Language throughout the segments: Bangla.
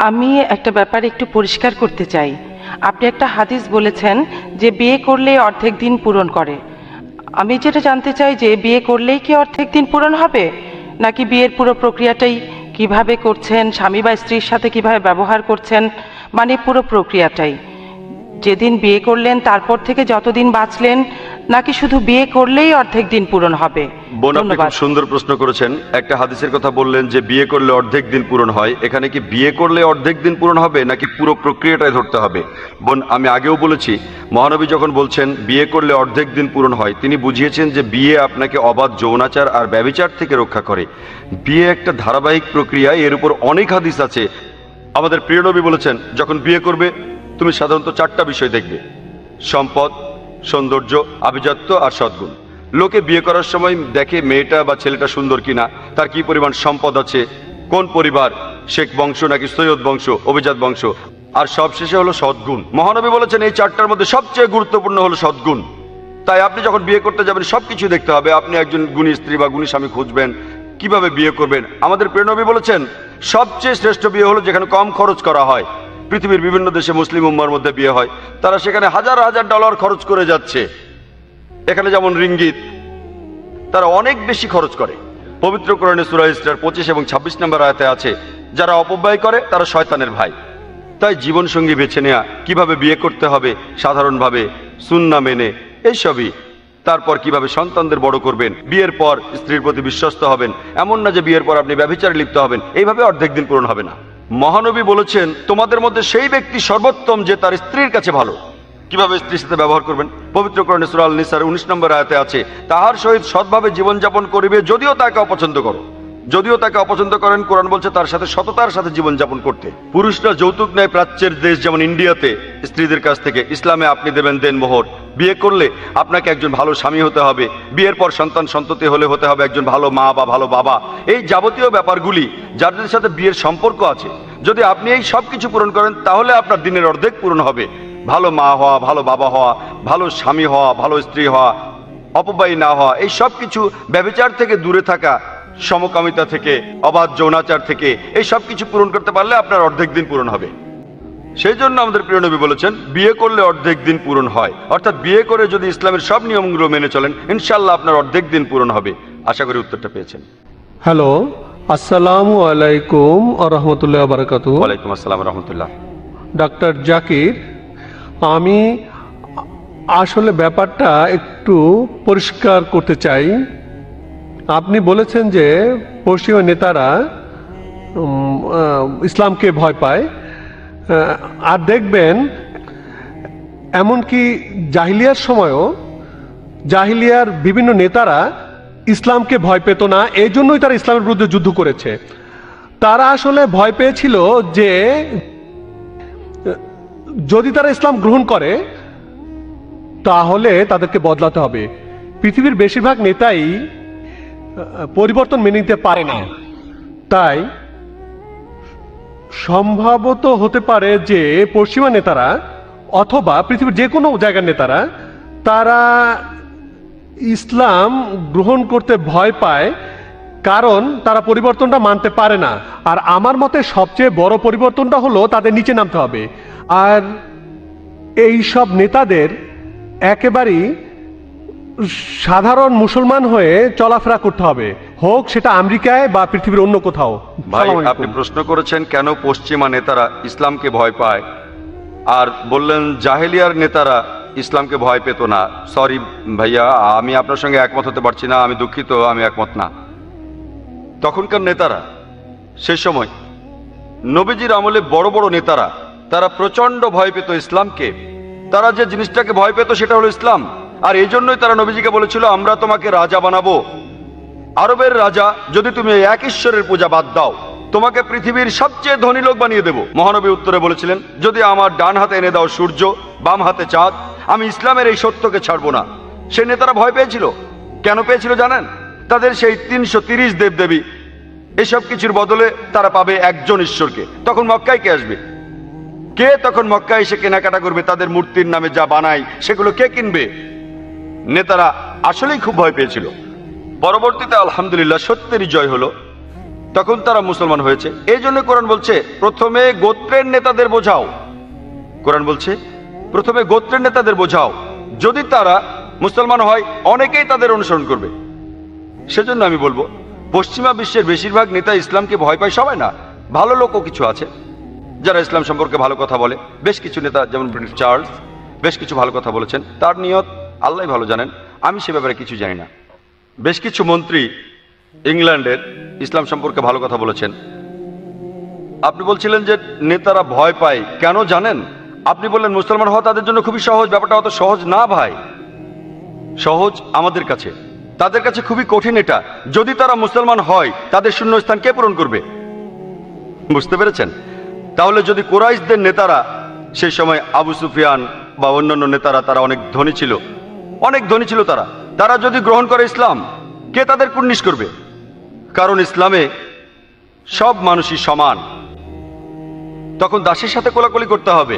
আমি একটা ব্যাপার একটু পরিষ্কার করতে চাই। আপনি একটা হাদিস বলেছেন যে বিয়ে করলে অর্ধেক দিন পূরণ করে। আমি যেটা জানতে চাই যে বিয়ে করলেই কি অর্ধেক দিন পূরণ হবে, নাকি বিয়ের পুরো প্রক্রিয়াটাই কিভাবে করছেন, স্বামী বা স্ত্রীর সাথে কিভাবে ব্যবহার করছেন, মানে পুরো প্রক্রিয়াটাই, যেদিন বিয়ে করলেন তারপর থেকে যতদিন বাঁচলেন, নাকি শুধু বিয়ে করলেই অর্ধেক দিন পূরণ হবে? বোন, আপনি খুব সুন্দর প্রশ্ন করেছেন। একটা হাদিসের কথা বললেন যে বিয়ে করলে অর্ধেক দিন পূরণ হয়। এখানে কি বিয়ে করলে অর্ধেক দিন পূরণ হবে নাকি পুরো প্রক্রিয়াটাই ধরতে হবে? বোন, আমি আগেও বলেছি, মহানবী যখন বলছেন বিয়ে করলে অর্ধেক দিন পূরণ হয়, তিনি বুঝিয়েছেন যে বিয়ে আপনাকে অবাধ যৌনাচার আর ব্যভিচার থেকে রক্ষা করে। বিয়ে একটা ধারাবাহিক প্রক্রিয়া, এর উপর অনেক হাদিস আছে। আমাদের প্রিয় নবী বলেছেন, যখন বিয়ে করবে তুমি সাধারণত 4টা বিষয় দেখবে: সম্পদ, সৌন্দর্য, আভিজাত্য আর সদ্গুণ। লোকে বিয়ে করার সময় দেখে মেয়েটা বা ছেলেটা সুন্দর কিনা, তার কি পরিমাণ সম্পদ আছে, কোন পরিবার, শেখ বংশ নাকি সৈয়দ বংশ, অভিজাত বংশ, আর সবশেষে হলো সদ্গুণ। মহানবী বলেছেন এই 4টার মধ্যে সবচেয়ে গুরুত্বপূর্ণ হলো সদ্গুণ। তাই আপনি যখন বিয়ে করতে যাবেন সবকিছু দেখতে হবে। আপনি একজন গুণী স্ত্রী বা গুণী স্বামী খুঁজবেন, কিভাবে বিয়ে করবেন। আমাদের প্রিয় নবী বলেছেন সবচেয়ে শ্রেষ্ঠ বিয়ে হলো যেখানে কম খরচ করা হয়। পৃথিবীর বিভিন্ন দেশে মুসলিম উম্মার মধ্যে বিয়ে হয়, তারা সেখানে হাজার হাজার ডলার খরচ করে যাচ্ছে। এখানে যেমন রিঙ্গিত, তারা অনেক বেশি খরচ করে। পবিত্র কোরআনে সূরা ইসরার 25 এবং 26 নম্বর আয়াতে আছে, যারা অপব্যয় করে তারা শয়তানের ভাই। তাই জীবনসঙ্গী বেছে নেওয়া, কিভাবে বিয়ে করতে হবে সাধারণভাবে, সুন্নাহ মেনে, এইসবই। তারপর কিভাবে সন্তানদের বড় করবেন, বিয়ের পর স্ত্রীর প্রতি বিশ্বস্ত হবেন, এমন না যে বিয়ের পর আপনি ব্যভিচারে লিপ্ত হবেন, এইভাবে অর্ধেক দিন পূরণ হবে না। মহানবী বলেছেন তোমাদের মধ্যে সেই ব্যক্তি সর্বোত্তম যে তার স্ত্রীর কাছে ভালো। কিভাবে স্ত্রীর সাথে ব্যবহার করবেন, পবিত্র কোরআনে সূরা আল-নিসার 19 নম্বর আয়াতে আছে, তাহার সহিত সৎভাবে জীবনযাপন করিবে যদিও তাকে অপছন্দ করো। যদিও তাকে অপছন্দ করেন, কোরআন বলছে তার সাথে সততার সাথে জীবনযাপন করতে। পুরুষরা যৌতুক নেয় প্রাচ্যের দেশ যেমন ইন্ডিয়াতে স্ত্রীদের কাছ থেকে, ইসলামে আপনি দেবেন দেনমোহর। বিয়ে করলে আপনাকে একজন ভালো স্বামী হতে হবে, বিয়ের পর সন্তান সন্ততি হলে হতে হবে একজন ভালো মা বা ভালো বাবা। এই যাবতীয় ব্যাপারগুলি যাদের সাথে বিয়ের সম্পর্ক আছে, যদি আপনি এই সব কিছু পূরণ করেন তাহলে আপনার দিনের অর্ধেক পূরণ হবে। ভালো মা হওয়া, ভালো বাবা হওয়া, ভালো স্বামী হওয়া, ভালো স্ত্রী হওয়া, অপব্যয়ী না হওয়া, এই সব কিছু, ব্যভিচার থেকে দূরে থাকা, সমকামিতা থেকে, অবাধ যৌনাচার থেকে, এই সব কিছু পূরণ করতে পারলে আপনার অর্ধেক দিন পূরণ হবে। সেই জন্য আমাদের প্রিয় নবী বলেছেন বিয়ে করলে অর্ধেক দিন পূরণ হয়। অর্থাৎ বিয়ে করে যদি ইসলামের সব নিয়মগুলো মেনে চলেন, ইনশাআল্লাহ আপনার অর্ধেক দিন পূরণ হবে। আশা করি উত্তরটা পেয়েছেন। হ্যালো, আসসালামু আলাইকুম ওয়া রাহমাতুল্লাহি ওয়া বারাকাতুহু। ওয়ালাইকুম আসসালাম ওয়া রাহমাতুল্লাহ। ডাক্তার জাকির, আমি আসলে ব্যাপারটা একটু পরিষ্কার করতে চাই। আপনি বলেছেন যে পশ্চিমা নেতারা ইসলামকে ভয় পায়, আর দেখবেন এমনকি জাহিলিয়ার সময়ও জাহিলিয়ার বিভিন্ন নেতারা ইসলামকে ভয় পেত না, এই জন্যই তারা ইসলামের বিরুদ্ধে যুদ্ধ করেছে। তারা আসলে ভয় পেয়েছিল যে যদি তারা ইসলাম গ্রহণ করে তাহলে তাদেরকে বদলাতে হবে। পৃথিবীর বেশিরভাগ নেতাই পরিবর্তন মেনে নিতে পারে না। তাই সম্ভবত হতে পারে যে পশ্চিমা নেতারা অথবা পৃথিবীর যে কোনো জায়গার নেতারা তারা ইসলাম গ্রহণ করতে ভয় পায়, কারণ তারা পরিবর্তনটা মানতে পারে না। আর আমার মতে সবচেয়ে বড় পরিবর্তনটা হলো তাদের নিচে নামতে হবে। আর এই সব নেতাদের একেবারেই সাধারণ মুসলমান হয়ে চলাফেরা করতে হবে, হোক সেটা আমেরিকায় বা পৃথিবীর অন্য কোথাও। ভাই, আপনি প্রশ্ন করেছেন কেন পশ্চিমা নেতারা ইসলামকে ভয় পায়, আর বললেন জাহেলিয়ার নেতারা ইসলামকে ভয় পেত না। সরি ভাইয়া, আমি আপনার সঙ্গে একমত হতে পারছি না, আমি দুঃখিত, আমি একমত না। তখনকার নেতারা, সে সময় নবীজির আমলে বড় বড় নেতারা, তারা প্রচন্ড ভয় পেত ইসলামকে। তারা যে জিনিসটাকে ভয় পেত সেটা হলো ইসলাম। আর এই জন্যই তারা নবীজিকে বলেছিল আমরা তোমাকে রাজা বানাবো, আরবের রাজা, যদি তুমি এক ঈশ্বরের পূজা বাদ দাও তোমাকে পৃথিবীর সবচেয়ে ধনী লোক বানিয়ে দেব। মহানবী উত্তরে বলেছিলেন যদি আমার ডান হাতে এনে দাও সূর্য, বাম হাতে চাঁদ, আমি ইসলামের এই সত্যকে ছাড়বো না। সে নেতারা ভয় পেয়েছিল। কেন পেয়েছিল জানেন? তাদের সেই 330 দেবদেবী, এসব কিছুর বদলে তারা পাবে একজন ঈশ্বরকে। তখন মক্কায় কে আসবে? কে তখন মক্কায় এসে কেনাকাটা করবে? তাদের মূর্তির নামে যা বানায় সেগুলো কে কিনবে? নেতারা আসলেই খুব ভয় পেয়েছিল। পরবর্তীতে আলহামদুলিল্লাহ সত্যেরই জয় হলো। তখন তারা মুসলমান হয়েছে। এই জন্য কোরআন বলছে প্রথমে গোত্রের নেতাদের বোঝাও। কোরআন বলছে প্রথমে গোত্রের নেতাদের বোঝাও, যদি তারা মুসলমান হয় অনেকেই তাদের অনুসরণ করবে। সেজন্য আমি বলবো পশ্চিমা বিশ্বের বেশিরভাগ নেতা ইসলামকে ভয় পায়, সবাই না, ভালো লোকও কিছু আছে যারা ইসলাম সম্পর্কে ভালো কথা বলে। বেশ কিছু নেতা যেমন প্রিন্স চার্লস বেশ কিছু ভালো কথা বলেছেন, তার নিয়ত আল্লাহ ভালো জানেন, আমি সে ব্যাপারে কিছু জানি না। বেশ কিছু মন্ত্রী ইংল্যান্ডের ইসলাম সম্পর্কে ভালো কথা বলেছেন। আপনি বলছিলেন যে নেতারা ভয় পায় কেন জানেন? আপনি বললেন মুসলমান হওয়া তাদের জন্য খুবই সহজ। ব্যাপারটা অত সহজ না ভাই, সহজ আমাদের কাছে, তাদের কাছে খুবই কঠিন এটা। যদি তারা মুসলমান হয় তাদের শূন্যস্থান কে পূরণ করবে? বুঝতে পেরেছেন? তাহলে যদি কুরাইশদের নেতারা সেই সময় আবু সুফিয়ান বা অন্যান্য নেতারা, তারা অনেক ধনী ছিল, অনেক ধনী ছিল, তারা যদি গ্রহণ করে ইসলাম, কে তাদের কুর্নিশ করবে? কারণ ইসলামে সব মানুষই সমান। তখন দাসের সাথে কোলাকুলি করতে হবে,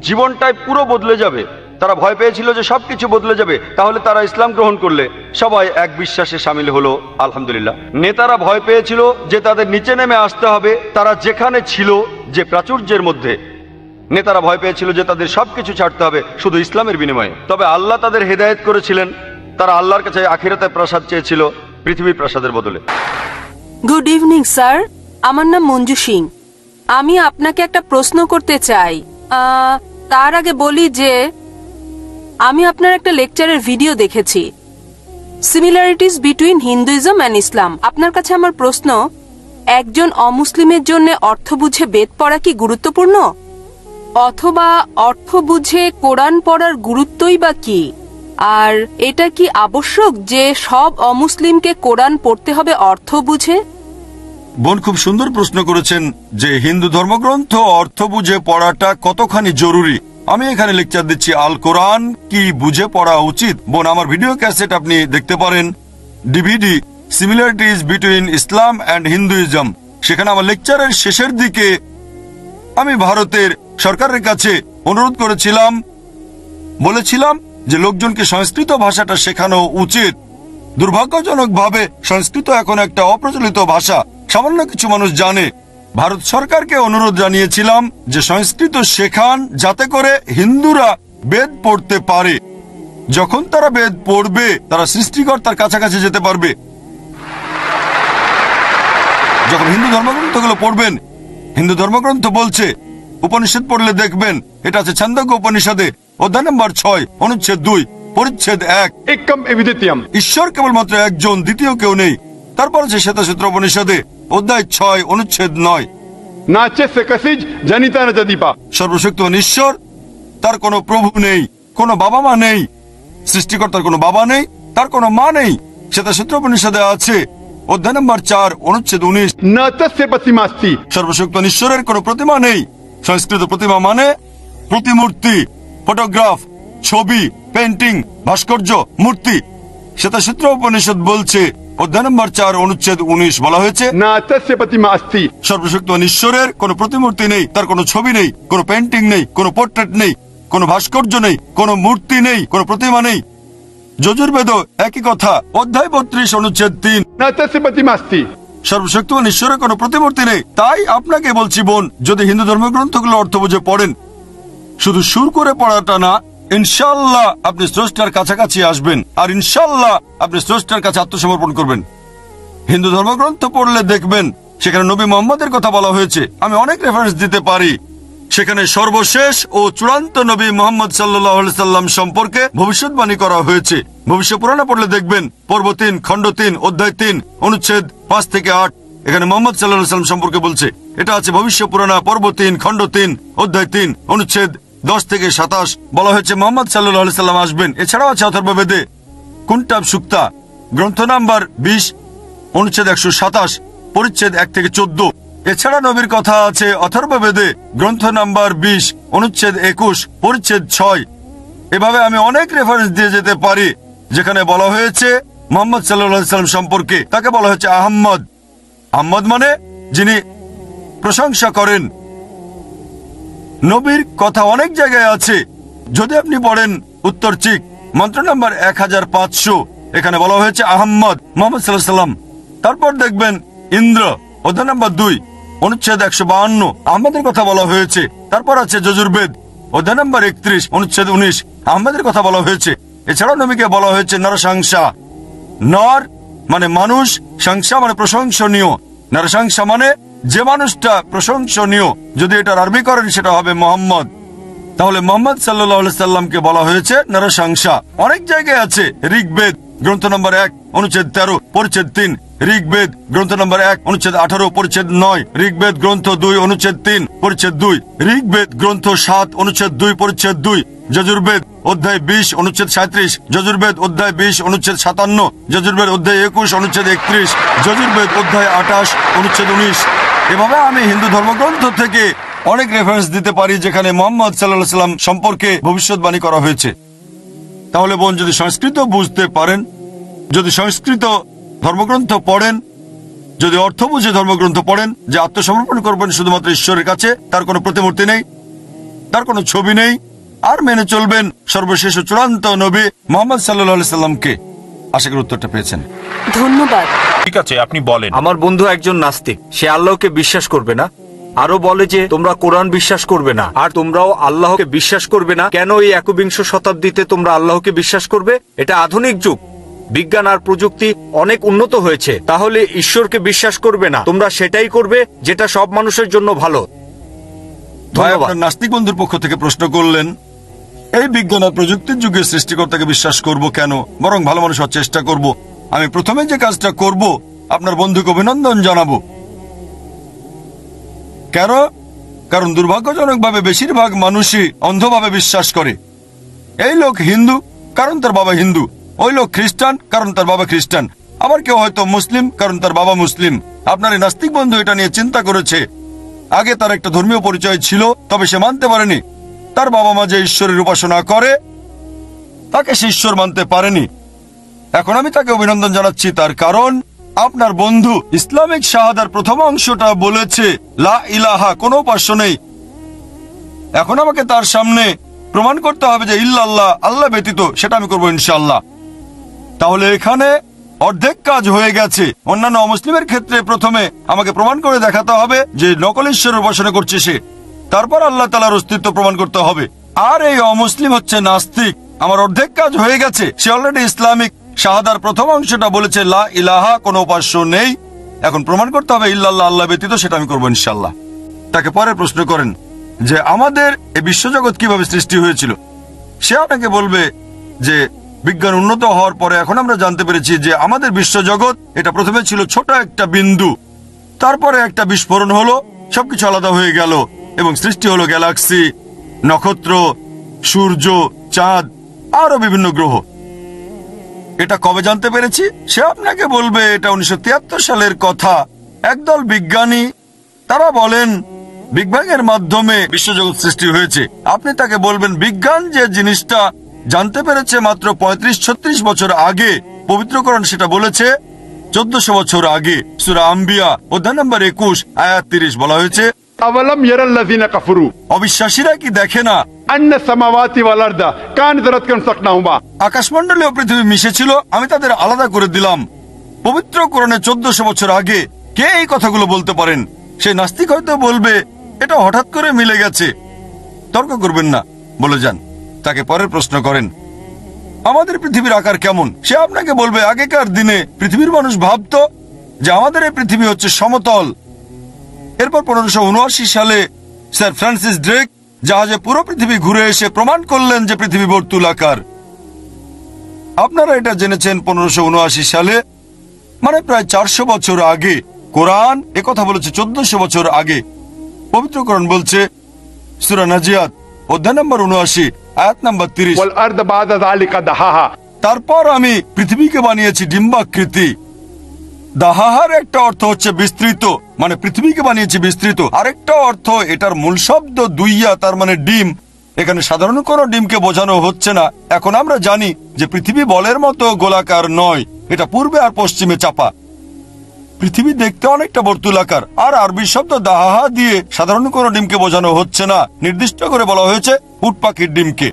জীবনটাই পুরো বদলে যাবে। তারা ভয় পেয়েছিল যে সবকিছু বদলে যাবে, তাহলে তারা ইসলাম গ্রহণ করলে সবাই এক বিশ্বাসে সামিল হলো। আলহামদুলিল্লাহ। নেতারা ভয় পেয়েছিল যে তাদের নিচে নেমে আসতে হবে, তারা যেখানে ছিল যে প্রাচুর্যের মধ্যে, নেতারা ভয় পেয়েছিল যে তাদের সবকিছু ছাড়তে হবে শুধু ইসলামের বিনিময়ে। তবে আল্লাহ তাদের হেদায়েত করেছিলেন, তারা আল্লাহর কাছে আখিরাতে প্রাসাদ চেয়েছিল পৃথিবীর প্রাসাদের বদলে। গুড ইভিনিং স্যার, আমার নাম মঞ্জু সিং। আমি আপনাকে একটা প্রশ্ন করতে চাই। তার আগে বলি যে আমি আপনার একটা লেকচারের ভিডিও দেখেছি, সিমিলারিটিস বিটুইন হিন্দুইজম অ্যান্ড ইসলাম। আপনার কাছে আমার প্রশ্ন, একজন অমুসলিমের জন্য অর্থ বুঝে বেদ পড়া কি গুরুত্বপূর্ণ, অথবা অর্থ বুঝে কোরআন পড়ার গুরুত্বই বা কি? আর এটা কি আবশ্যক যে সব অমুসলিমকে কোরআন পড়তে হবে অর্থ বুঝে? বোন খুব সুন্দর প্রশ্ন করেছেন যে হিন্দু ধর্মগ্রন্থ অর্থ বুঝে পড়াটা কতখানি জরুরি। আমি এখানে লেকচার দিচ্ছি আল কোরআন কি বুঝে পড়া উচিত। বোন, আমার ভিডিও ক্যাসেট আপনি দেখতে পারেন, DVD similarities between Islam and Hinduism. সেখানে আমার লেকচারের শেষের দিকে আমি ভারতের সরকারের কাছে অনুরোধ করেছিলাম, বলেছিলাম যে লোকজনকে সংস্কৃত ভাষাটা শেখানো উচিত। দুর্ভাগ্যজনকভাবে সংস্কৃত এখন একটা অপ্রচলিত ভাষা, সামান্য কিছু মানুষ জানে। ভারত সরকারকে অনুরোধ জানিয়েছিলাম যে সংস্কৃত শেখান, যাতে করে হিন্দুরা বেদ পড়তে পারে। যখন তারা বেদ পড়বে তারা সৃষ্টিকর্তার কাছাকাছি যেতে পারবে। যখন হিন্দু ধর্মগ্রন্থগুলো পড়বেন, হিন্দু ধর্মগ্রন্থ বলছে, উপনিষদ পড়লে দেখবেন, এটা আছে ছান্দোগ্য উপনিষদে অধ্যায় নম্বর 6 অনুচ্ছেদ 2 পরিচ্ছেদ 1, ঈশ্বর কেবলমাত্র একজন, দ্বিতীয় কেউ নেই। তারপর আছে শ্বেতাসূত্র উপনিষদে অধ্যায় 6 অনুচ্ছেদ 9, সর্বশক্তিমান ঈশ্বর, তার কোনো প্রভু নেই, কোনো বাবা মা নেই, সৃষ্টিকর্তার কোনো বাবা নেই, তার কোনো মা নেই। শ্বেতাসূত্র উপনিষদে আছে অধ্যায় নম্বর 4 অনুচ্ছেদ 19, সর্বশক্তিমান ঈশ্বরের কোনো প্রতিমা নেই। সংস্কৃত প্রতিমা মানে প্রতিমূর্তি, ফটোগ্রাফ, ছবি, পেন্টিং, ভাস্কর্য, মূর্তি। শ্বেতাসূত্র উপনিষদ বলছে অধ্যায় নম্বর 4 অনুচ্ছেদ 19 বলা হয়েছে সর্বশক্তিমান ঈশ্বরের কোনো প্রতিমূর্তি নেই, তার কোনো ছবি নেই, কোনো পেন্টিং নেই, কোনো পোর্ট্রেট নেই, কোনো ভাস্কর্য নেই, কোনো মূর্তি নেই, কোনো প্রতিমা নেই। যজুর্বেদ একই কথা, অধ্যায় 32 অনুচ্ছেদ 3, সর্বশক্তিমান ঈশ্বরের কোনো প্রতিমূর্তি নেই। তাই আপনাকে বলছি বোন, যদি হিন্দু ধর্মগ্রন্থগুলো অর্থ বুঝে পড়েন, শুধু সুর করে পড়াটা না, ইনশাআল্লাহ আপনি স্রষ্টার কাছাকাছি আসবেন, আর ইনশাআল্লাহ আপনি স্রষ্টার কাছে আত্মসমর্পণ করবেন। হিন্দু ধর্মগ্রন্থ পড়লে দেখবেন সেখানে নবী মুহাম্মদের কথা বলা হয়েছে। আমি অনেক রেফারেন্স দিতে পারি। সেখানে সর্বশেষ ও চূড়ান্ত নবী মুহাম্মদ সাল্লাল্লাহু আলাইহি সাল্লাম সম্পর্কে ভবিষ্যৎবাণী করা হয়েছে। ভবিষ্য পুরাণে পড়লে দেখবেন পর্ব 3 খণ্ড 3 অধ্যায় 3 অনুচ্ছেদ 5 থেকে 8, এখানে মুহাম্মদ সাল্লাল্লাহু আলাইহি সাল্লাম সম্পর্কে বলছে। এটা আছে ভবিষ্য পুরাণা পর্ব 3 খণ্ড 3 অধ্যায় 3 অনুচ্ছেদ 10 থেকে 27, বলা হয়েছে মুহাম্মদ সাল্লাল্লাহু আলাইহি সাল্লাম আসবেন। এছাড়াও আছে অথর্ববেদে কুন্টাব সুক্তা গ্রন্থ নাম্বার 20 অনুচ্ছেদ 127 পরিচ্ছেদ 1 থেকে 14। এছাড়া নবীর কথা আছে অথর্ববেদে গ্রন্থ নাম্বার 20 অনুচ্ছেদ 21 পরিচ্ছেদ 6। এভাবে আমি অনেক রেফারেন্স দিয়ে যেতে পারি যেখানে বলা হয়েছে মুহাম্মদ সাল্লাল্লাহু আলাইহি সাল্লাম সম্পর্কে। তাকে বলা হয়েছে আহমদ। আহমদ মানে যিনি প্রশংসা করেন। নবীর কথা অনেক জায়গায় আছে। যদি আপনি পড়েন উত্তর চিক মন্ত্র নাম্বার 1500, এখানে বলা হয়েছে আহম্মদ মুহাম্মদ সাল্লাল্লাহু আলাইহি সাল্লাম। তারপর দেখবেন ইন্দ্র অধ্যায় নম্বর 2 অনুচ্ছেদ 152 আহমেদের কথা বলা হয়েছে। তারপর আছে যজুর্বেদ অধ্যায় নম্বর 31 অনুচ্ছেদ 19 আহমেদের কথা বলা হয়েছে। এছাড়াও নবীকে বলা হয়েছে নরসংসা। নর মানে মানুষ, সংসা মানে প্রশংসনীয়। নরসংসা মানে যে মানুষটা প্রশংসনীয়। যদি এটার আরবি করেন সেটা হবে মোহাম্মদ। তাহলে মোহাম্মদ সাল্লাল্লাহু আলাইহি সাল্লামকে বলা হয়েছে নরসংসা। অনেক জায়গায় আছে ঋগ্বেদ গ্রন্থ নম্বর 1 অনুচ্ছেদ 13 পরিচ্ছেদ 3, ঋগ্বেদ গ্রন্থ নম্বর 1 অনুচ্ছেদ 18 পরিচ্ছেদ 9, ঋগ্বেদ গ্রন্থ 2 অনুচ্ছেদ 3 পরিচ্ছেদ 2, ঋগ্বেদ গ্রন্থ 7 অনুচ্ছেদ 2 পরিচ্ছেদ 2, যজুর্বেদ অধ্যায় 20 অনুচ্ছেদ 37, যজুর্বেদ অধ্যায় 20 অনুচ্ছেদ 57, যজুর্বেদ অধ্যায় 21 অনুচ্ছেদ 31, যজুর্বেদ অধ্যায় 28 অনুচ্ছেদ 19। এভাবে আমি হিন্দু ধর্মগ্রন্থ থেকে অনেক রেফারেন্স দিতে পারি যেখানে মোহাম্মদ সাল্লাল্লাহু আলাইহি সাল্লাম সম্পর্কে ভবিষ্যৎবাণী করা হয়েছে। তাহলে বোন, যদি সংস্কৃত বুঝতে পারেন, যদি সংস্কৃত ধর্মগ্রন্থ পড়েন, যদি অর্থ বুঝে ধর্মগ্রন্থ পড়েন, যে আত্মসমর্পণ করবেন শুধুমাত্র ঈশ্বরের কাছে, তার কোনো প্রতিমূর্তি নেই, তার কোনো ছবি নেই, আর মেনে চলবেন সর্বশেষ ও চূড়ান্ত নবী মোহাম্মদ সাল্লাল্লাহু আলাইহি সাল্লামকে। আশা করি উত্তরটা পেয়েছেন। ধন্যবাদ। ঠিক আছে, আপনি বলেন। আমার বন্ধু একজন নাস্তিক, সে আল্লাহকে বিশ্বাস করবে না, আরো বলে যে তোমরা কোরআন বিশ্বাস করবে না, আর তোমরাও আল্লাহকে বিশ্বাস করবে না। কেন এই 21 শতাব্দীতে তোমরা আল্লাহকে বিশ্বাস করবে? এটা আধুনিক যুগ, বিজ্ঞান আর প্রযুক্তি অনেক উন্নত হয়েছে, তাহলে ঈশ্বরকে বিশ্বাস করবে না, তোমরা সেটাই করবে যেটা সব মানুষের জন্য ভালো। ভাই, ধন্যবাদ। আপনার নাস্তিক বন্ধুর পক্ষ থেকে প্রশ্ন করলেন, এই বিজ্ঞান আর প্রযুক্তির যুগে সৃষ্টিকর্তাকে বিশ্বাস করব কেন, বরং ভালো মানুষ হওয়ার চেষ্টা করব। আমি প্রথমে যে কাজটা করব, আপনার বন্ধুকে অভিনন্দন জানাবো। কেন? কারণ দুর্ভাগ্যজনকভাবে বেশিরভাগ মানুষই অন্ধভাবে বিশ্বাস করে। এই লোক হিন্দু কারণ তার বাবা হিন্দু, ওই লোক খ্রিস্টান কারণ তার বাবা খ্রিস্টান, আবার কেউ হয়তো মুসলিম কারণ তার বাবা মুসলিম। আপনার এই নাস্তিক বন্ধু এটা নিয়ে চিন্তা করেছে। আগে তার একটা ধর্মীয় পরিচয় ছিল, তবে সে মানতে পারেনি তার বাবা মা যে ঈশ্বরের উপাসনা করে তাকে সে ঈশ্বর মানতে পারেনি। এখন আমি তাকে অভিনন্দন জানাচ্ছি, তার কারণ আপনার বন্ধু ইসলামিক শাহাদার প্রথম অংশটা বলেছে লা ইলাহা, কোনো উপাস্য নেই। এখন আমাকে তার সামনে প্রমাণ করতে হবে যে ইল্লাল্লাহ, আল্লাহ ব্যতীত, সেটা আমি করবো ইনশাআল্লাহ। তাহলে এখানে অর্ধেক কাজ হয়ে গেছে। অন্যান্য অমুসলিমের ক্ষেত্রে প্রথমে আমাকে প্রমাণ করে দেখাতে হবে যে নকল ঈশ্বরের উপাসনা করছে সে, তারপর আল্লাহ তাআলার অস্তিত্ব প্রমাণ করতে হবে। আর এই অমুসলিম হচ্ছে নাস্তিক। আমার অর্ধেক কাজ হয়ে গেছে, সে অলরেডি ইসলামিক শাহাদার প্রথম অংশটা বলেছে লা ইলাহা, কোনো উপাস্য নেই। এখন প্রমাণ করতে হবে ইল্লাল্লাহ, আল্লাহ ব্যতীত, সেটা আমি করবো ইনশাআল্লাহ। তাকে পরে প্রশ্ন করেন যে আমাদের এই বিশ্বজগৎ কিভাবে সৃষ্টি হয়েছিল, সে আপনাকে বলবে যে বিজ্ঞান উন্নত হওয়ার পরে এখন আমরা জানতে পেরেছি যে আমাদের বিশ্বজগৎ এটা প্রথমে ছিল ছোট একটা বিন্দু, তারপরে একটা বিস্ফোরণ হলো, সবকিছু আলাদা হয়ে গেল এবং সৃষ্টি হলো গ্যালাক্সি, নক্ষত্র, সূর্য, চাঁদ, আরো বিভিন্ন গ্রহ। এটা কবে জানতে পেরেছি? সে আপনাকে বলবে এটা 1973 সালের কথা। একদল বিজ্ঞানী তারা বলেন বিগ ব্যাং এর মাধ্যমে বিশ্বজগৎ সৃষ্টি হয়েছে। আপনি তাকে বলবেন বিজ্ঞান যে জিনিসটা জানতে পেরেছে মাত্র 35-36 বছর আগে, পবিত্র কোরআন সেটা বলেছে 1400 বছর আগে। সূরা আম্বিয়া অধ্যায় নম্বর 21 আয়াত 30 বলা হয়েছে, আওয়ালাম ইয়ারাল্লাযিনা কাফারু, অবিশ্বাসীরা কি দেখে না আন্না সামাওয়াতি ওয়াল আরদা কানাত রাতকান সাকনাহুমা, আকাশমণ্ডলী ও পৃথিবী মিশেছিল, আমি তাদের আলাদা করে দিলাম। পবিত্র কোরআনে 1400 বছর আগে। কে এই কথাগুলো বলতে পারেন? সেই নাস্তিক হয়তো বলবে এটা হঠাৎ করে মিলে গেছে। তর্ক করবেন না, বলে যান। তাকে পরের প্রশ্ন করেন আমাদের পৃথিবীর আকার কেমন? সে আপনাকে বলবে আগেকার দিনে পৃথিবীর মানুষ ভাবতো যে আমাদের এই পৃথিবী হচ্ছে সমতল। এরপর 1579 সালে স্যার ফ্রান্সিস ড্রেক জাহাজে পুরো পৃথিবী ঘুরে এসে প্রমাণ করলেন যে পৃথিবী বর্তুলাকার। আপনারা এটা জেনেছেন 1579 সালে, মানে প্রায় 400 বছর আগে। কোরআন একথা বলেছে 1400 বছর আগে। পবিত্র কোরআন বলছে সূরা নাজিয়াত অধ্যায় নম্বর 79 আয়াত নম্বর 30, ওয়াল আরদা বাদা যালিকা দাহাহা, তারপর আমি পৃথিবীকে বানিয়েছি ডিম্বাকৃতি। দাহাহার একটা অর্থ হচ্ছে বিস্তৃত, মানে পৃথিবীকে বানিয়েছি বিস্তৃত। আরেকটা অর্থ এটার মূল শব্দ দুইয়া, তার মানে ডিম। এখানে সাধারণ কোনো ডিমকে বোঝানো হচ্ছে না। এখন আমরা জানি যে পৃথিবী বলের মতো গোলাকার নয়, এটা পূর্বে আর পশ্চিমে চাপা। পৃথিবী দেখতে অনেকটা বর্তুলাকার। আর আরবি শব্দ দাহাহা দিয়ে সাধারণ কোনো ডিমকে বোঝানো হচ্ছে না, নির্দিষ্ট করে বলা হয়েছে উট পাখির ডিমকে।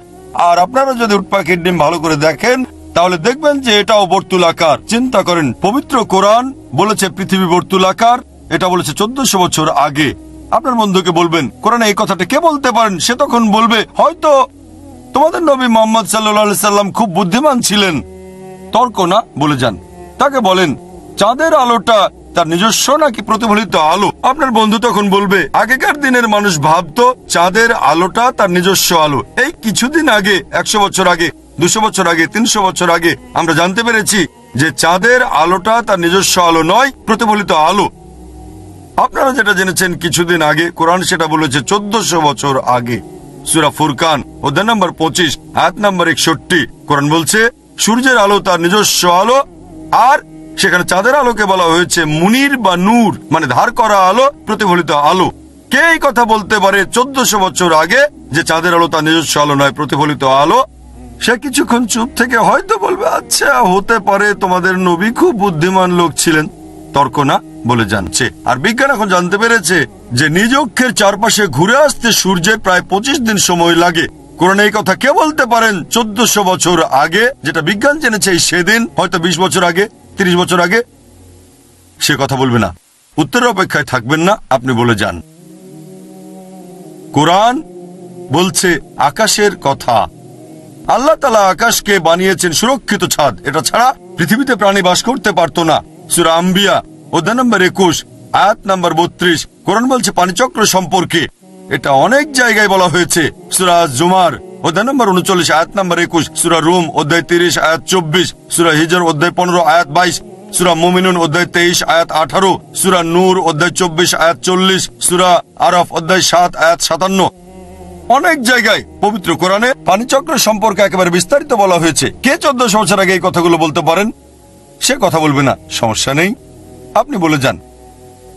আর আপনারা যদি উট পাখির ডিম ভালো করে দেখেন তাহলে দেখবেন যে এটাও বর্তুলাকার। চিন্তা করেন, পবিত্র কোরআন বলেছে পৃথিবী বর্তুলাকার এটা বলেছে 1400 বছর আগে। আপনার বন্ধুকে বলবেন কোরআনে এই কথাটা কে বলতে পারেন, সে তখন বলবে হয়তো তোমাদের নবী মুহাম্মদ সাল্লাল্লাহু আলাইহি সাল্লাম খুব বুদ্ধিমান ছিলেন। তর্ক না, বলে যান। তাকে বলেন চাঁদের আলোটা তার নিজস্ব নাকি প্রতিফলিত আলো? আপনার বন্ধু তখন বলবে আগেকার দিনের মানুষ ভাবতো চাঁদের আলোটা তার নিজস্ব আলো। এই কিছুদিন আগে, 100 বছর আগে, 200 বছর আগে, 300 বছর আগে আমরা জানতে পেরেছি যে চাঁদের আলোটা তার নিজস্ব আলো নয়, প্রতিফলিত আলো। আপনারা যেটা জেনেছেন কিছুদিন আগে, কোরআন সেটা বলেছে 1400 বছর আগে। সূরা ফুরকান অধ্যায় নম্বর 25 আয়াত নম্বর 61 কোরআন বলছে সূর্যের আলো তার নিজস্ব আলো, আর সেখানে চাঁদের আলোকে বলা হয়েছে মুনির বা নূর, মানে ধার করা আলো, প্রতিফলিত আলো। কে এই কথা বলতে পারে 1400 বছর আগে যে চাঁদের আলো তার নিজস্ব আলো নয়, প্রতিফলিত আলো? সে কিছুক্ষণ চুপ থেকে হয়তো বলবে আচ্ছা হতে পারে, তোমাদের নবী খুব বুদ্ধিমান লোক ছিলেন। তর্ক না, বলে যাচ্ছে। আর বিজ্ঞান এখন জানতে পেরেছে যে নিজ অক্ষের চারপাশে ঘুরে আসতে সূর্যের প্রায় 25 দিন সময় লাগে। কোরআনে এই কথা কে বলতে পারেন 1400 বছর আগে? যেটা বিজ্ঞান জেনেছে সেদিন, হয়তো 20 বছর আগে, 30 বছর আগে। সে কথা বলবে না, উত্তরের অপেক্ষায় থাকবেন না, আপনি বলে যান। কোরআন বলছে আকাশের কথা। আল্লাহ তাআলা আকাশকে বানিয়েছেন সুরক্ষিত ছাদ, এটা ছাড়া পৃথিবীতে প্রাণী বাস করতে পারত না। সূরা আম্বিয়া অধ্যায় নম্বর 21 আয়াত নম্বর 32 কোরআন বলছে পানিচক্র সম্পর্কে। এটা অনেক জায়গায় বলা হয়েছে। সূরা জুমার অধ্যায় নম্বর 39 আয়াত নম্বর 21, সূরা রুম অধ্যায় 30 আয়াত 24, সূরা হিজর অধ্যায় 15 আয়াত 22, সূরা মুমিনুন অধ্যায় 23 আয়াত 18, সূরা নূর অধ্যায় 24 আয়াত 40, সূরা আরাফ অধ্যায় 7 আয়াত 57। অনেক জায়গায় পবিত্র কোরআনে পানিচক্র সম্পর্কে একেবারে বিস্তারিত বলা হয়েছে। কে 1400 বছর আগে এই কথাগুলো বলতে পারেন? সে কথা বলবে না, সমস্যা নেই, আপনি বলে যান।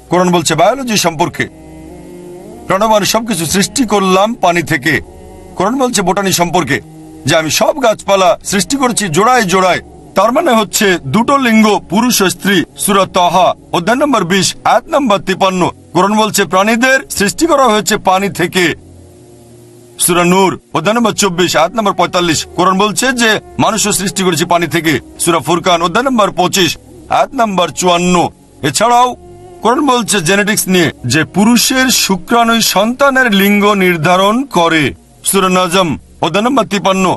কোরআন বলছে বায়োলজি সম্পর্কে, প্রাণবান সবকিছু সৃষ্টি করলাম পানি থেকে। কোরআন বলছে বোটানি সম্পর্কে, যে আমি সব গাছপালা সৃষ্টি করেছি জোড়ায় জোড়ায়, তার মানে হচ্ছে দুটো লিঙ্গ, পুরুষ ও স্ত্রী। সূরা তাহা অধ্যায় নম্বর 20 আয়াত নম্বর 53 কোরআন বলছে প্রাণীদের সৃষ্টি করা হয়েছে পানি থেকে। সূরা নূর অধ্যায় নম্বর 24 আয়াত নম্বর 45 কোরআন বলছে যে মানুষও সৃষ্টি করেছে পানি থেকে। সূরা ফুরকান অধ্যায় নম্বর 25 আয়াত নম্বর 54। এছাড়াও কোরআন বলছে জেনেটিক্স নিয়ে যে পুরুষের শুক্রাণুই সন্তানের লিঙ্গ নির্ধারণ করে। সূরা নাজম অধ্যায় নম্বর 53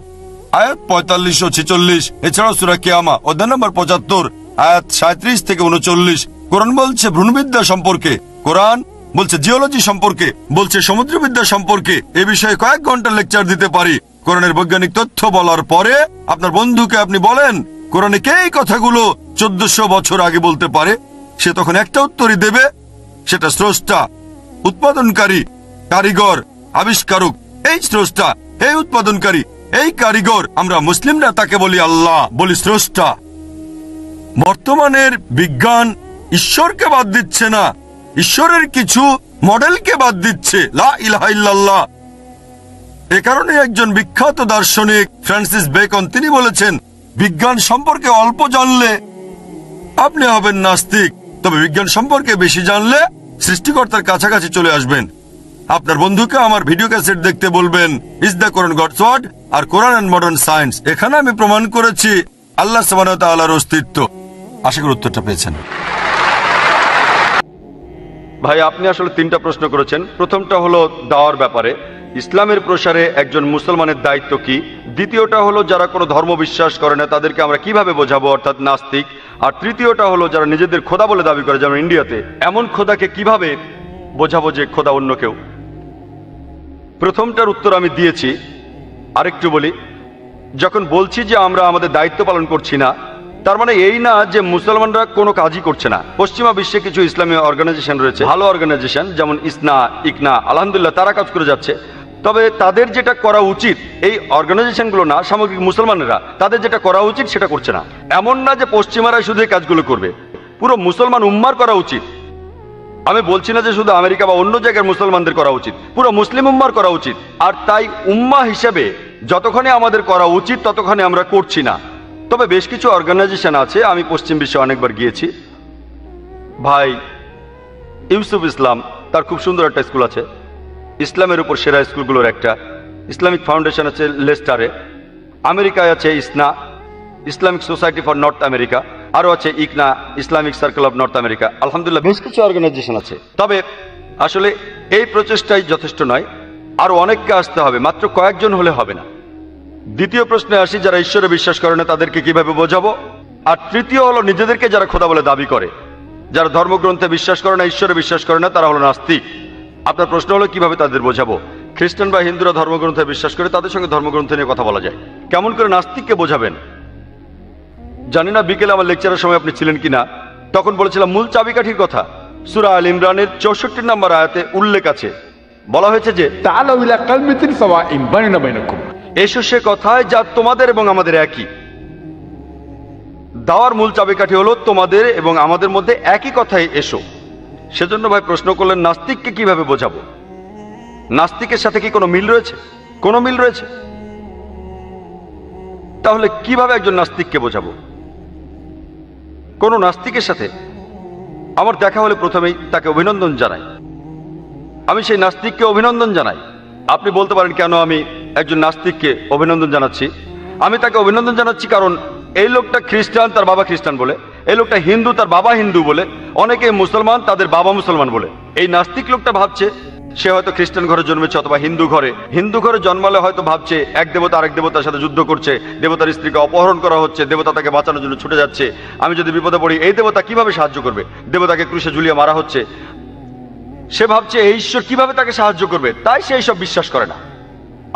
আয়াত 45 ও 46। এছাড়াও সূরা কিয়ামা অধ্যায় নম্বর 75 আয়াত 37 থেকে 39 কোরআন বলছে ভ্রূণবিদ্যা সম্পর্কে। কোরআন বলছে জিওলজি সম্পর্কে, বলছে সমুদ্রবিদ্যা সম্পর্কে। এ বিষয়ে কয়েক ঘন্টা লেকচার দিতে পারি। কোরআনের বৈজ্ঞানিক তথ্য বলার পরে আপনার বন্ধুকে আপনি বলেন কোরআনে কে এই কথাগুলো 1400 বছর আগে বলতে পারে? সে তখন একটা উত্তরই দেবে, সেটা স্রষ্টা, উৎপাদনকারী, কারিগর, আবিষ্কারক। এই স্রষ্টা, এই উৎপাদনকারী, এই কারিগর, আমরা মুসলিমরা তাকে বলি আল্লাহ, বলি স্রষ্টা। বর্তমানের বিজ্ঞান ঈশ্বরকে বাদ দিচ্ছে না, ঈশ্বরের কিছু মডেলকে বাদ দিচ্ছে। লা ইলাহা ইল্লাল্লাহ। এ কারণে একজন বিখ্যাত দার্শনিক ফ্রান্সিস বেকন তিনি বলেছেন বিজ্ঞান সম্পর্কে অল্প জানলে আপনি হবেন নাস্তিক, তবে বিজ্ঞান সম্পর্কে বেশি জানলে সৃষ্টিকর্তার কাছাকাছি চলে আসবেন। আপনার বন্ধুকে আমার ভিডিও ক্যাসেট দেখতে বলবেন is the Quran God's word আর কোরআন এন্ড মডার্ন সায়েন্স। এখানে আমি প্রমাণ করেছি আল্লাহ সুবহানাহু ওয়া তাআলার অস্তিত্ব। আশা করি উত্তরটা পেয়েছেন। ভাই, আপনি আসলে 3টা প্রশ্ন করেছেন। প্রথমটা হলো দাওয়ার ব্যাপারে, ইসলামের প্রসারে একজন মুসলমানের দায়িত্ব কি। দ্বিতীয়টা হলো যারা কোনো ধর্ম বিশ্বাস করে না তাদেরকে আমরা কিভাবে বোঝাবো, অর্থাৎ নাস্তিক। আর তৃতীয়টা হলো যারা নিজেদের খোদা বলে দাবি করে, যেমন ইন্ডিয়াতে, এমন খোদাকে কিভাবে বোঝাবো যে খোদা অন্য কেউ। প্রথমটার উত্তর আমি দিয়েছি, আরেকটু বলি। যখন বলছি যে আমরা আমাদের দায়িত্ব পালন করছি না, তার মানে এই না যে মুসলমানরা কোনো কাজই করছে না। পশ্চিমা বিশ্বে কিছু ইসলামী অর্গানাইজেশন রয়েছে, ভালো অর্গানাইজেশন, যেমন ইসনা, ইকনা, আলহামদুলিল্লাহ তারা কাজ করে যাচ্ছে। তবে তাদের যেটা করা উচিত, এই অর্গানাইজেশনগুলো না, সামগ্রিক মুসলমানেরা তাদের যেটা করা উচিত সেটা করছে না। এমন না যে পশ্চিমারা শুধু এই কাজগুলো করবে, পুরো মুসলমান উম্মার করা উচিত। আমি বলছি না যে শুধু আমেরিকা বা অন্য জায়গার মুসলমানদের করা উচিত, পুরো মুসলিম উম্মার করা উচিত। আর তাই উম্মা হিসেবে যতক্ষণে আমাদের করা উচিত ততক্ষণে আমরা করছি না। তবে বেশ কিছু অর্গানাইজেশন আছে, আমি পশ্চিম বিশ্বে অনেকবার গিয়েছি। ভাই ইউসুফ ইসলাম, তার খুব সুন্দর একটা স্কুল আছে, ইসলামের উপর সেরা স্কুলগুলোর একটা। ইসলামিক ফাউন্ডেশন আছে লেস্টারে। আমেরিকায় আছে ISNA, Islamic society for north America. আরো আছে IQNA, Islamic circle of north America, আলহামদুলিল্লাহ বেশ কিছু অর্গানাইজেশন আছে। তবে আসলে এই প্রচেষ্টাই যথেষ্ট নয়, আরো অনেককে আসতে হবে, মাত্র কয়েকজন হলে হবে না। দ্বিতীয় প্রশ্নে আসি, যারা ঈশ্বরে বিশ্বাস করে না তাদেরকে কিভাবে বোঝাবো। আর তৃতীয় হলো নিজেদেরকে যারা খোদা বলে দাবি করে, যারা ধর্মগ্রন্থে বিশ্বাস করে না, ঈশ্বরে বিশ্বাস করে না, তারা হলো নাস্তিক। আপনার প্রশ্ন হলো কিভাবে তাদের বোঝাবো। খ্রিস্টান বা হিন্দুরা ধর্মগ্রন্থে বিশ্বাস করে, তাদের সঙ্গে ধর্মগ্রন্থ নিয়ে কথা বলা যায়। কেমন করে নাস্তিককে বোঝাবেন জানি না। বিকেলে আমার লেকচারের সময় আপনি ছিলেন কিনা, তখন বলেছিলাম মূল চাবিকাঠির কথা। সূরা আল ইমরানের 64 নম্বর আয়াতে উল্লেখ আছে, বলা হয়েছে যে তাআলাউ ইলা কালিমাতিন সাওয়াইন বাইনানা বাইনাকুম, এসো সে কথায় যা তোমাদের এবং আমাদের একই। দাওয়ার মূল চাবিকাঠি হলো তোমাদের এবং আমাদের মধ্যে একই কথায় এসো। সেজন্য ভাই প্রশ্ন করলেন নাস্তিককে কিভাবে বোঝাবো। নাস্তিকের সাথে কি কোনো মিল রয়েছে? কোনো মিল রয়েছে? তাহলে কিভাবে একজন নাস্তিককে বোঝাবো? কোন নাস্তিকের সাথে আমার দেখা হলে প্রথমেই তাকে অভিনন্দন জানাই, আমি সেই নাস্তিককে অভিনন্দন জানাই। আপনি বলতে পারেন কেন আমি একজন নাস্তিককে অভিনন্দন জানাচ্ছি? আমি তাকে অভিনন্দন জানাচ্ছি কারণ এই লোকটা খ্রিস্টান, তার বাবা খ্রিস্টান বলে, এই লোকটা হিন্দু, তার বাবা হিন্দু বলে, অনেকে মুসলমান, তাদের বাবা মুসলমান বলে। এই নাস্তিক লোকটা ভাবছে সে হয়তো খ্রিস্টান ঘরে জন্মেছে অথবা হিন্দু ঘরে। হিন্দু ঘরে জন্মালে হয়তো ভাবছে এক দেবতা আরেক দেবতার সাথে যুদ্ধ করছে, দেবতার স্ত্রীকে অপহরণ করা হচ্ছে, দেবতা তাকে বাঁচানোর জন্য ছুটে যাচ্ছে, আমি যদি বিপদে পড়ি এই দেবতা কিভাবে সাহায্য করবে, দেবতাকে ক্রুশে ঝুলিয়ে মারা হচ্ছে। সে ভাবছে এই ঈশ্বর কিভাবে তাকে সাহায্য করবে, তাই সে এইসব বিশ্বাস করে না।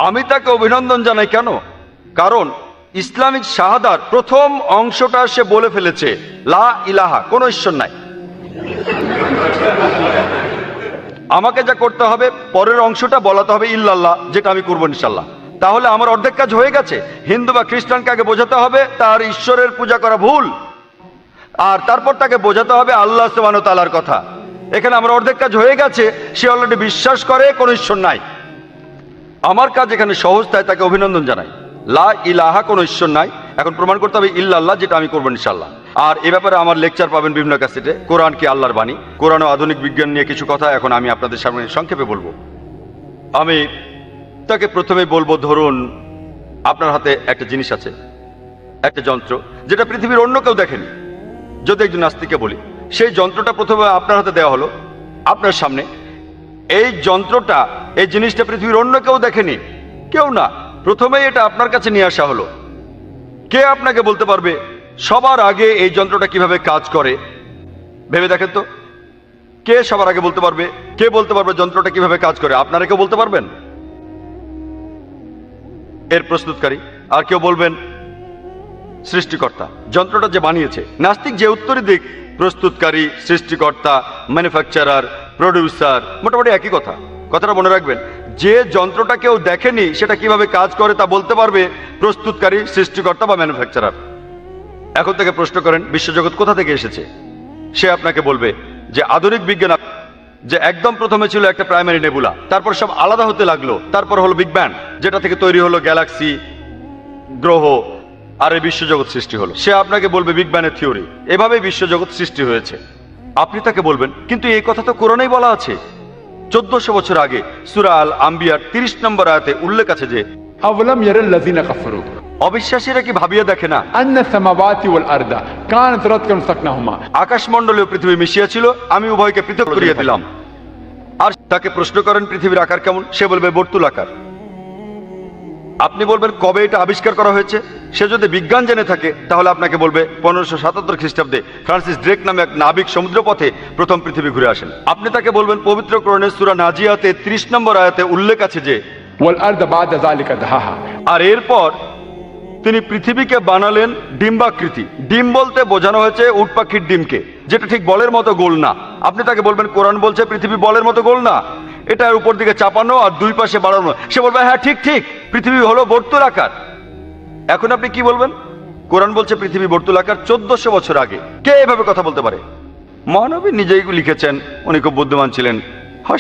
আমি তাকে অভিনন্দন জানাই কেন? কারণ ইসলামিক শাহাদার প্রথম অংশটা সে বলে ফেলেছে, লা ইলাহা, কোনো ঈশ্বর নাই। আমাকে যা করতে হবে পরের অংশটা বলাতে হবে ইল্লাল্লাহ, যেটা আমি করবো ইনশাল্লাহ। তাহলে আমার অর্ধেক কাজ হয়ে গেছে। হিন্দু বা খ্রিস্টানকে আগে বোঝাতে হবে তার ঈশ্বরের পূজা করা ভুল, আর তারপর তাকে বোঝাতে হবে আল্লাহ সুবহানাহু ওয়া তাআলার কথা। এখানে আমার অর্ধেক কাজ হয়ে গেছে। সে অলরেডি বিশ্বাস করে কোনো ঈশ্বর নাই। আমার কাজ এখানে সহজ, তাই তাকে অভিনন্দন জানাই। লা ইলাহা, কোনো ঈশ্বর নাই। এখন প্রমাণ করতে হবে ইল্লাল্লাহ, যেটা আমি করবো ইনশাল্লাহ। আর এ ব্যাপারে আমার লেকচার পাবেন বিভিন্ন ক্যাসেটে। কোরআন কি আল্লাহর বাণী, কোরআন ও আধুনিক বিজ্ঞান নিয়ে কিছু কথা এখন আমি আপনাদের সামনে সংক্ষেপে বলবো। আমি তাকে প্রথমে বলবো, ধরুন আপনার হাতে একটা জিনিস আছে, একটা যন্ত্র, যেটা পৃথিবীর অন্য কেউ দেখেনি। যদি একজন নাস্তিককে বলি, সেই যন্ত্রটা প্রথমে আপনার হাতে দেওয়া হলো, আপনার সামনে। এই যন্ত্রটা, এই জিনিসটা পৃথিবীর অন্য কেউ দেখেনি, কেউ না। প্রথমেই এটা আপনার কাছে নিয়ে আসা হলো। কে আপনাকে বলতে পারবে সবার আগে এই যন্ত্রটা কিভাবে কাজ করে? ভেবে দেখেন তো, কে সবার আগে বলতে পারবে? কে বলতে পারবে যন্ত্রটা কিভাবে কাজ করে? আপনারা কেউ বলতে পারবেন? এর প্রস্তুতকারী। আর কেউ বলবেন সৃষ্টিকর্তা, যন্ত্রটা যে বানিয়েছে। নাস্তিক যে উত্তরই দিক, প্রস্তুতকারী, সৃষ্টিকর্তা, ম্যানুফ্যাকচারার, প্রডিউসার, মোটামুটি একই কথা। কথাটা মনে রাখবেন, যে যন্ত্রটা কেউ দেখেনি সেটা কিভাবে কাজ করে তা বলতে পারবে প্রস্তুতকারী, সৃষ্টিকর্তা বা ম্যানুফ্যাকচারার। এখন থেকে প্রশ্ন করেন বিশ্বজগৎ কোথা থেকে এসেছে? সে আপনাকে বলবে যে আধুনিক বিজ্ঞান, যে একদম প্রথমে ছিল একটা প্রাইমারি নেবুলা, তারপর সব আলাদা হতে লাগলো, তারপর হলো বিগ ব্যাং, যেটা থেকে তৈরি হলো গ্যালাক্সি, গ্রহ, আর এই বিশ্বজগৎ সৃষ্টি হলো। সে আপনাকে বলবে বিগ ব্যাং এর থিওরি, এভাবেই বিশ্বজগৎ সৃষ্টি হয়েছে। আপনি তাকে বলবেন কিন্তু এই কথা তো কোরআনেই বলা আছে। 1400 বছর আগে সূরা আল আম্বিয়ার 30 নম্বর আয়াতে উল্লেখ আছে যে আওয়ালাম ইয়ারাল্লাযিনা কাফারু, অবিশ্বাসীরা কি ভাবিয়ে দেখে না আন্না সামাওয়াতি ওয়াল আরদা কানাত রাতকান সাকনাহুমা, আকাশমণ্ডলী ও পৃথিবী মিশিয়া ছিল, আমি উভয়কে পৃথক করিয়া দিলাম। আর তাকে প্রশ্ন করেন পৃথিবীর আকার কেমন? সে বলবে বর্তুলাকার। আপনি বলবেন কবে এটা আবিষ্কার করা হয়েছে? সে যদি বিজ্ঞান জেনে থাকে তাহলে আপনাকে বলবে 1577 খ্রিস্টাব্দে ফ্রান্সিস ড্রেক নামে এক নাবিক সমুদ্রপথে প্রথম পৃথিবী ঘুরে আসেন। আপনি তাকে বলবেন পবিত্র কোরআনের সূরা নাজিয়াতে 30 নম্বর আয়াতে উল্লেখ আছে যে ওয়াল আরদা বাদা যালিকা দাহাহা, আর এরপর তিনি পৃথিবীকে বানালেন ডিম্বাকৃতি। ডিম বলতে বোঝানো হয়েছে উট পাখির ডিমকে, যেটা ঠিক বলের মতো গোল না। আপনি তাকে বলবেন কোরআন বলছে পৃথিবী বলের মতো গোল না, এটা উপর দিকে চাপানো আর দুই পাশে বাড়ানো। সে বলবে হ্যাঁ ঠিক ঠিক, পৃথিবী হলো বর্তুলাকার। এখন আপনি কি বলবেন? কোরআন বলছে পৃথিবী বর্তুলাকার 1400 বছর আগে। কে এভাবে কথা বলতে পারে? মহানবী নিজেই লিখেছেন, উনি খুব বুদ্ধিমান ছিলেন,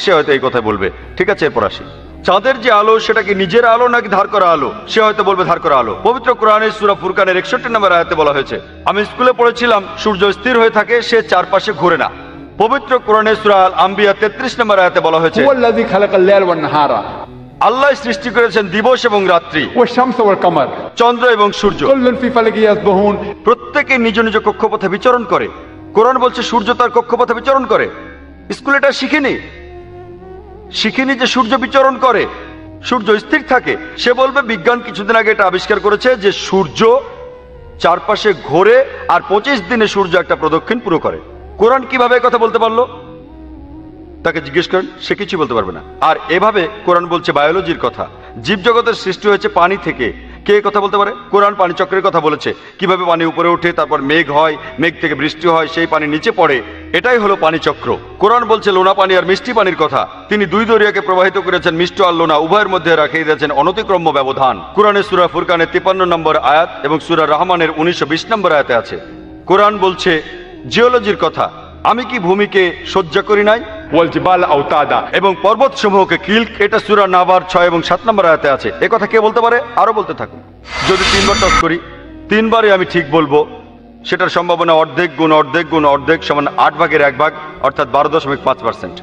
সে হয়তো এই কথা বলবে। ঠিক আছে, এরপর আসি। চাঁদের যে আলো সেটা কি নিজের আলো নাকি ধার করা আলো? সে হয়তো বলবে ধার করা আলো। পবিত্র কোরআনের সূরা ফুরকানের 61 নম্বর আয়াতে বলা হয়েছে, আমি স্কুলে পড়েছিলাম সূর্য স্থির হয়ে থাকে, সে চারপাশে ঘুরে না। পবিত্র কোরআনের সূরা আল আম্বিয়া 33 নম্বর আয়াতে বলা হয়েছে, হুয়াল্লাযী খালাকাল লাইলা ওয়ান নাহারা, আল্লাহ সৃষ্টি করেছেন দিবস এবং রাত্রি, والشمس والقمر চন্দ্র এবং সূর্য, كل في فلك يسبحون। প্রত্যেকে নিজ নিজ কক্ষপথে বিচরণ করে। কোরআন বলছে সূর্য তার কক্ষপথে বিচরণ করে। স্কুলে এটা শিখিনি যে সূর্য বিচরণ করে, সূর্য স্থির থাকে। সে বলবে বিজ্ঞান কিছুদিন আগে এটা আবিষ্কার করেছে যে সূর্য চারপাশে ঘোরে আর 25 দিনে সূর্য একটা প্রদক্ষিণ পুরো করে। কোরআন কিভাবে কথা বলতে পারলো? তাকে জিজ্ঞেস করেন, সে কিছু বলতে পারবে না। আর এভাবে কোরআন বলছে বায়োলজির কথা, জীবজগতের সৃষ্টি হয়েছে পানি থেকে। কে কথা বলতে পারে? কোরআন পানি চক্রের কথা বলেছে, কিভাবে পানি উপরে ওঠে, তারপর মেঘ হয়, মেঘ থেকে বৃষ্টি হয়, সেই পানি নিচে পড়ে, এটাই হলো পানি চক্র। কোরআন বলছে লোনা পানি আর মিষ্টি পানির কথা। তিনি দুই দরিয়াকে প্রবাহিত করেছেন, মিষ্ট আর লোনা উভয়ের মধ্যে রাখিয়ে দিয়েছেন অনতিক্রম্য ব্যবধান। কোরআনের সূরা ফুরকানের 53 নম্বর আয়াত এবং সূরা রহমানের 1920 নম্বর আয়াতে আছে। কোরআন বলছে জিওলজির কথা, আমি কি ভূমিকে সহ্য করি নাই, والجبال أوتادا এবং পর্বত সমূহকে কিল, এটা সূরা নাবার 6 এবং 7 নম্বর আয়াতে আছে। এ কথা কে বলতে পারে? আরো বলতে থাকুন। যদি 3 বার টস করি, 3 বারে আমি ঠিক বলবো, সেটার সম্ভাবনা অর্ধেক গুণ অর্ধেক গুণ অর্ধেক সমান 8 ভাগের 1 ভাগ, অর্থাৎ 12.5%।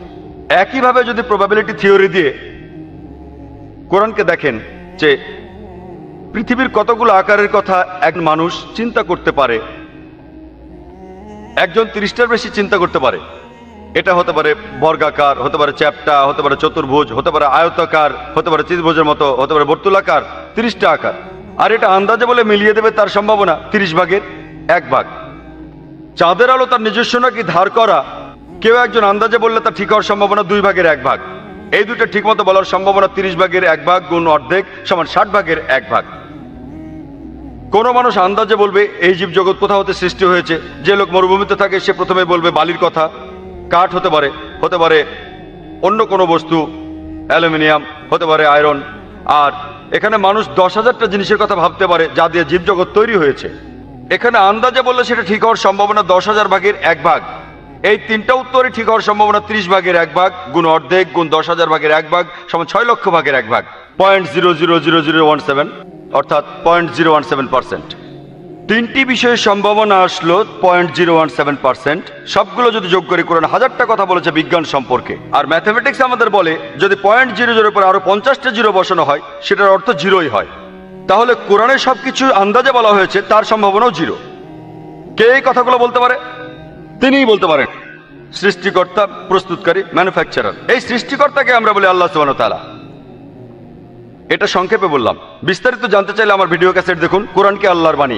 একইভাবে যদি প্রবাবিলিটি থিওরি দিয়ে কোরআনকে দেখেন যে পৃথিবীর কতগুলো আকারের কথা এক মানুষ চিন্তা করতে পারে, একজন 30টার বেশি চিন্তা করতে পারে। এটা হতে পারে বর্গাকার, হতে পারে চ্যাপ্টা, হতে পারে চতুর্ভুজ, হতে পারে আয়তাকার, হতে পারে ত্রিভুজের মতো, হতে পারে বর্তুলাকার, 30টা আকার। আর এটা আন্দাজে বলে মিলিয়ে দেবে তার সম্ভাবনা 30 ভাগের 1 ভাগ। চাঁদের আলো তার নিজস্ব নাকি ধার করা, কেউ একজন আন্দাজে বললে তার ঠিক হওয়ার সম্ভাবনা 2 ভাগের 1 ভাগ। এই দুটো ঠিক মতো বলার সম্ভাবনা 30 ভাগের 1 ভাগ গুণ অর্ধেক সমান 60 ভাগের 1 ভাগ। কোন মানুষ আন্দাজে বলবে এই জীব জগৎ কোথা হতে সৃষ্টি হয়েছে। যে লোক মরুভূমিতে থাকে সে প্রথমে বলবে বালির কথা, কাঠ হতে পারে অন্য কোনো বস্তু, অ্যালুমিনিয়াম, হতে পারে আয়রন। আর এখানে মানুষ 10,000টা জিনিসের কথা ভাবতে পারে যা দিয়ে জীবজগৎ তৈরি হয়েছে। এখানে আন্দাজে বললে সেটা ঠিক হওয়ার সম্ভাবনা 10,000 ভাগের 1 ভাগ। এই 3টা উত্তরই ঠিক হওয়ার সম্ভাবনা 30 ভাগের 1 ভাগ গুণ অর্ধেক গুণ 10,000 ভাগের 1 ভাগ সমান 6 লক্ষ ভাগের 1 ভাগ, 0.00017, অর্থাৎ 0.017%। 3টি বিষয়ের সম্ভাবনা আসলো 0.017%। সবগুলো যদি যোগ করে কোরআন 1000টা কথা বলেছে বিজ্ঞান সম্পর্কে। আর ম্যাথমেটিক্স আমাদের বলে যদি 0.00 পরে আরো 50টা জিরো বসানো হয় সেটার অর্থ জিরোই হয়। তাহলে কোরআনে সবকিছু আন্দাজে বলা হয়েছে, তার সম্ভাবনাও জিরো। কে এই কথাগুলো বলতে পারে? তিনিই বলতে পারেন, সৃষ্টিকর্তা, প্রস্তুতকারী, ম্যানুফ্যাকচারার। এই সৃষ্টিকর্তাকে আমরা বলি আল্লাহ সুবহানাহু ওয়া তাআলা। এটা সংক্ষেপে বললাম। বিস্তারিত জানতে চাইলে আমার ভিডিও ক্যাসেট দেখুন। কোরআনকে আল্লাহর বাণী।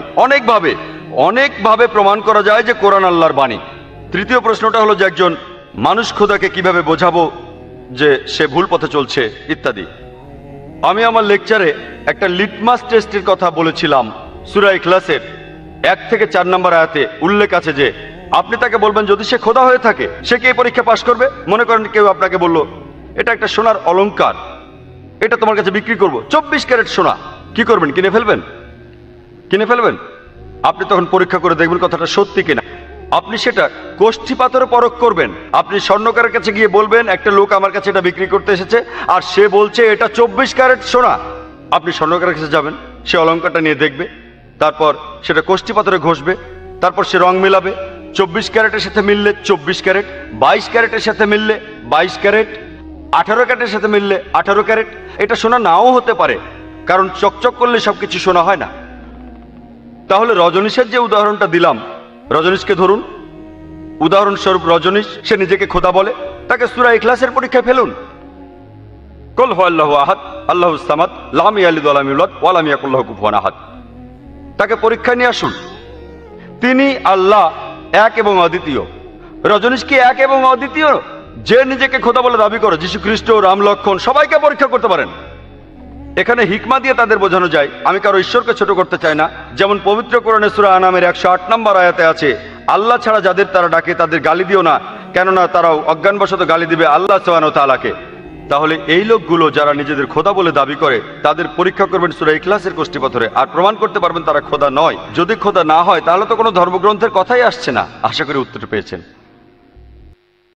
অনেকভাবে প্রমাণ করা যায় যে কোরআন আল্লাহর বাণী। তৃতীয় প্রশ্নটা হলো যে একজন মানুষ খোদাকে কিভাবে বোঝাবো যে সে ভুল পথে চলছে ইত্যাদি। আমি আমার লেকচারে একটা লিটমাস টেস্টের কথা বলেছিলাম। সূরা ইখলাসের 1 থেকে 4 নম্বর আয়াতে উল্লেখ আছে যে আপনি তাকে বলবেন যদি সে খোদা হয়ে থাকে সে কি এই পরীক্ষা পাশ করবে? মনে করেন কেউ আপনাকে বলল এটা একটা সোনার অলংকার, এটা তোমার কাছে বিক্রি করব, 24 ক্যারেট সোনা। কি করবেন? কিনে ফেলবেন? আপনি তখন পরীক্ষা করে দেখবেন কথাটা সত্যি কিনা। আপনি সেটা কোষ্ঠী পাথরে পরখ করবেন। আপনি স্বর্ণকারের কাছে গিয়ে বলবেন একটা লোক আমার কাছে এটা বিক্রি করতে এসেছে আর সে বলছে এটা 24 ক্যারেট সোনা। আপনি স্বর্ণকারের কাছে যাবেন, সে অলংকারটা নিয়ে দেখবে, তারপর সেটা কোষ্ঠী পাথরে ঘষবে, তারপর সে রং মেলাবে। 24 ক্যারেটের সাথে মিললে 24 ক্যারেট, 22 ক্যারেটের সাথে মিললে 22 ক্যারেট, 18 ক্যারেটের সাথে মিললে 18 ক্যারেট। এটা সোনা নাও হতে পারে, কারণ চকচক করলে সবকিছু সোনা হয় না। তাহলে রজনীশের যে উদাহরণটা দিলাম, রজনীশকে ধরুন। উদাহরণস্বরূপ রজনীশ সে নিজেকে খোদা বলে, তাকে সূরা ইখলাসের পরীক্ষায় ফেলুন। কুল হুয়াল্লাহু আহাদ আল্লাহুস সামাদ লাম ইয়ালিদ ওয়া লাম ইউলাদ ওয়া লাম ইয়াকুল লাহু কুফুয়ান আহাদ। তাকে পরীক্ষায় নিয়ে আসুন। তিনি আল্লাহ এক এবং অদ্বিতীয়। রজনীশ কি এক এবং অদ্বিতীয়? যে নিজেকে খোদা বলে দাবি করে, যীশু খ্রিস্ট, রাম, লক্ষণ, সবাইকে পরীক্ষা করতে পারেন। এখানে হিকমা দিয়ে তাদের বোঝানো যায় আমি কারো ঈশ্বরকে ছোট করতে চাই না। যেমন পবিত্র কোরআনে সূরা আনামের 108 নম্বর আয়াতে আছে, আল্লাহ ছাড়া যাদের তারা ডাকে তাদের গালি দিও না, কেননা তারাও অজ্ঞানবশত গালি দিবে আল্লাহ সুবহানাহু ওয়া তাআলাকে। তাহলে এই লোকগুলো যারা নিজেদের খোদা বলে দাবি করে তাদের পরীক্ষা করবেন সূরা ইখলাসের কোষ্ঠী পাথরে, আর প্রমাণ করতে পারবেন তারা খোদা নয়। যদি খোদা না হয় তাহলে তো কোনো ধর্মগ্রন্থের কথাই আসছে না। আশা করি উত্তর পেয়েছেন।